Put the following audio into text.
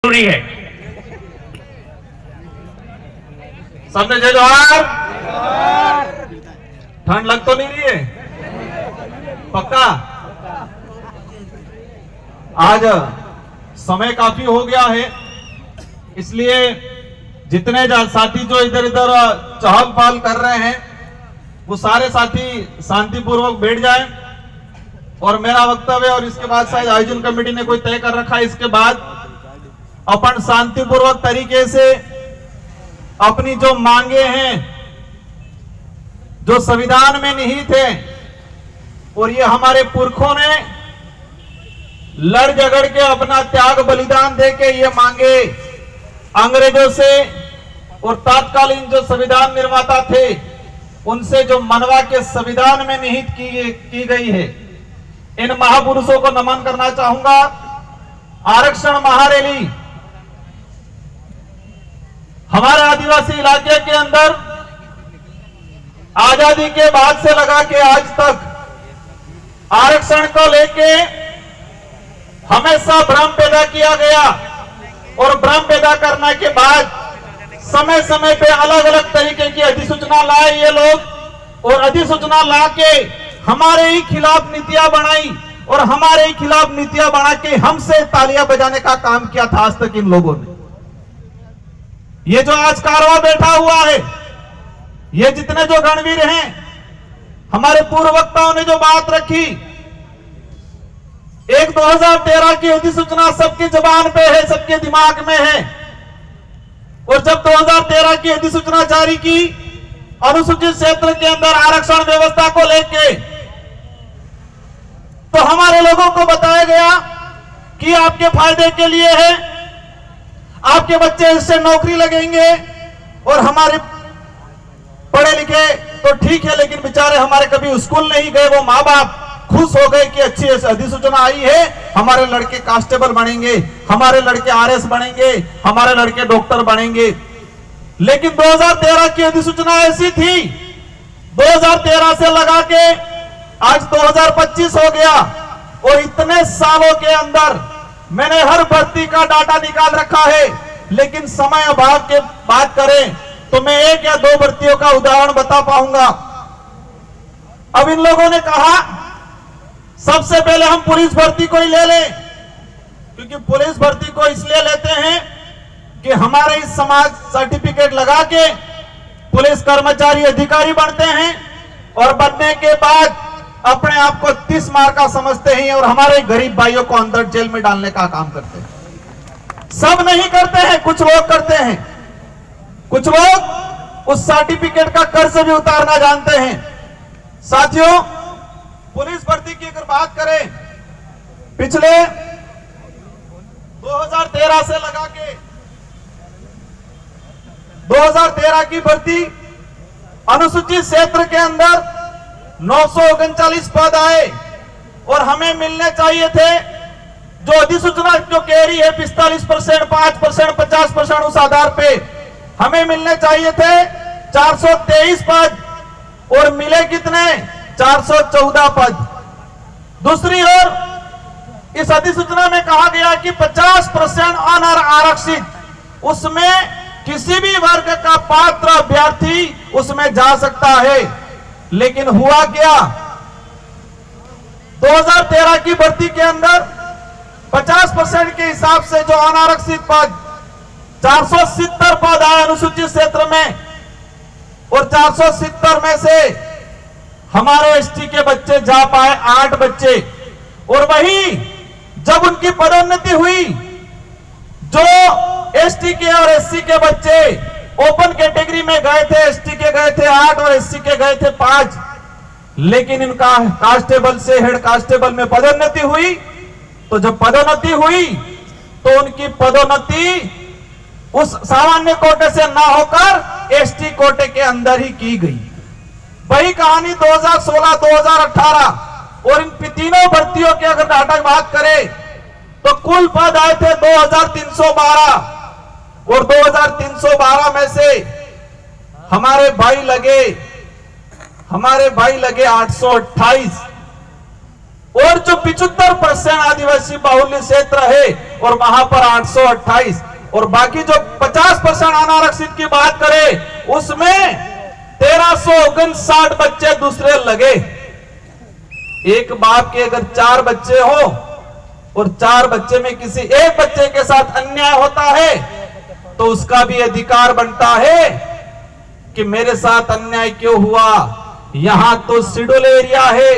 जरूरी है। सबने जय जोहार। ठंड लग तो नहीं रही है? पक्का? आज समय काफी हो गया है, इसलिए जितने साथी जो इधर इधर चहल पहल कर रहे हैं वो सारे साथी शांतिपूर्वक बैठ जाएं और मेरा वक्तव्य और इसके बाद शायद आयोजन कमेटी ने कोई तय कर रखा है, इसके बाद अपन शांतिपूर्वक तरीके से अपनी जो मांगे हैं जो संविधान में निहित है और ये हमारे पुरखों ने लड़ झगड़ के अपना त्याग बलिदान दे के ये मांगे अंग्रेजों से और तत्कालीन जो संविधान निर्माता थे उनसे जो मनवा के संविधान में निहित की गई है, इन महापुरुषों को नमन करना चाहूंगा। आरक्षण महारैली हमारे आदिवासी इलाके के अंदर आजादी के बाद से लगा के आज तक आरक्षण को लेके हमेशा भ्रम पैदा किया गया और भ्रम पैदा करने के बाद समय समय पे अलग अलग तरीके की अधिसूचना लाए ये लोग और अधिसूचना ला के हमारे ही खिलाफ नीतियां बनाई और हमारे ही खिलाफ नीतियां बना के हमसे तालियां बजाने का काम किया था आज तक इन लोगों ने। ये जो आज कारवां बैठा हुआ है, ये जितने जो गणवीर हैं, हमारे पूर्व वक्ताओं ने जो बात रखी, एक 2013 की अधिसूचना सबकी जबान पे है, सबके दिमाग में है और जब 2013 की अधिसूचना जारी की अनुसूचित क्षेत्र के अंदर आरक्षण व्यवस्था को लेके, तो हमारे लोगों को बताया गया कि आपके फायदे के लिए है, आपके बच्चे इससे नौकरी लगेंगे और हमारे पढ़े लिखे तो ठीक है लेकिन बेचारे हमारे कभी स्कूल नहीं गए, वो माँ बाप खुश हो गए कि अच्छी अधिसूचना आई है, हमारे लड़के कांस्टेबल बनेंगे, हमारे लड़के आरएस बनेंगे, हमारे लड़के डॉक्टर बनेंगे। लेकिन 2013 की अधिसूचना ऐसी थी, 2013 से लगा के आज 2025 हो गया और इतने सालों के अंदर मैंने हर भर्ती का डाटा निकाल रखा है, लेकिन समय अभाव के बात करें तो मैं एक या दो भर्तियों का उदाहरण बता पाऊंगा। अब इन लोगों ने कहा सबसे पहले हम पुलिस भर्ती को ही ले लें, क्योंकि पुलिस भर्ती को इसलिए लेते हैं कि हमारे इस समाज सर्टिफिकेट लगा के पुलिस कर्मचारी अधिकारी बनते हैं और बनने के बाद अपने आप को 30 मार का समझते हैं और हमारे गरीब भाइयों को अंदर जेल में डालने का काम करते हैं। सब नहीं करते हैं, कुछ लोग करते हैं, कुछ लोग उस सर्टिफिकेट का कर्ज भी उतारना जानते हैं। साथियों, पुलिस भर्ती की अगर बात करें, पिछले 2013 से लगा के 2013 की भर्ती अनुसूचित क्षेत्र के अंदर 939 पद आए और हमें मिलने चाहिए थे जो अधिसूचना जो कह रही है 45%, 5%, 50% उस आधार पे हमें मिलने चाहिए थे 423 पद और मिले कितने? 414 पद। दूसरी ओर इस अधिसूचना में कहा गया कि 50% अनारक्षित, उसमें किसी भी वर्ग का पात्र अभ्यर्थी उसमें जा सकता है। लेकिन हुआ क्या? 2013 की भर्ती के अंदर 50% के हिसाब से जो अनारक्षित पद 470 पद आए अनुसूचित क्षेत्र में और 470 में से हमारे एसटी के बच्चे जा पाए 8 बच्चे और वही जब उनकी पदोन्नति हुई जो एसटी के और एससी के बच्चे ओपन कैटेगरी में गए थे, एसटी के गए थे 8 और एससी के गए थे 5, लेकिन इनका कांस्टेबल से हेड कांस्टेबल में पदोन्नति हुई। तो जब पदोन्नति हुई तो उनकी पदोन्नति उस सामान्य कोटे से ना होकर एसटी कोटे के अंदर ही की गई। वही कहानी 2016, 2018 और इन तीनों भर्तियों की अगर डाटा की बात करें तो कुल पद आए थे 2312 और 2312 में से हमारे भाई लगे 828। और जो 75% आदिवासी बाहुल्य क्षेत्र है और वहां पर 828 और बाकी जो 50% अनारक्षित की बात करें उसमें 1359 बच्चे दूसरे लगे। एक बाप के अगर 4 बच्चे हो और 4 बच्चे में किसी एक बच्चे के साथ अन्याय होता है तो उसका भी अधिकार बनता है कि मेरे साथ अन्याय क्यों हुआ। यहां तो शेड्यूल एरिया है,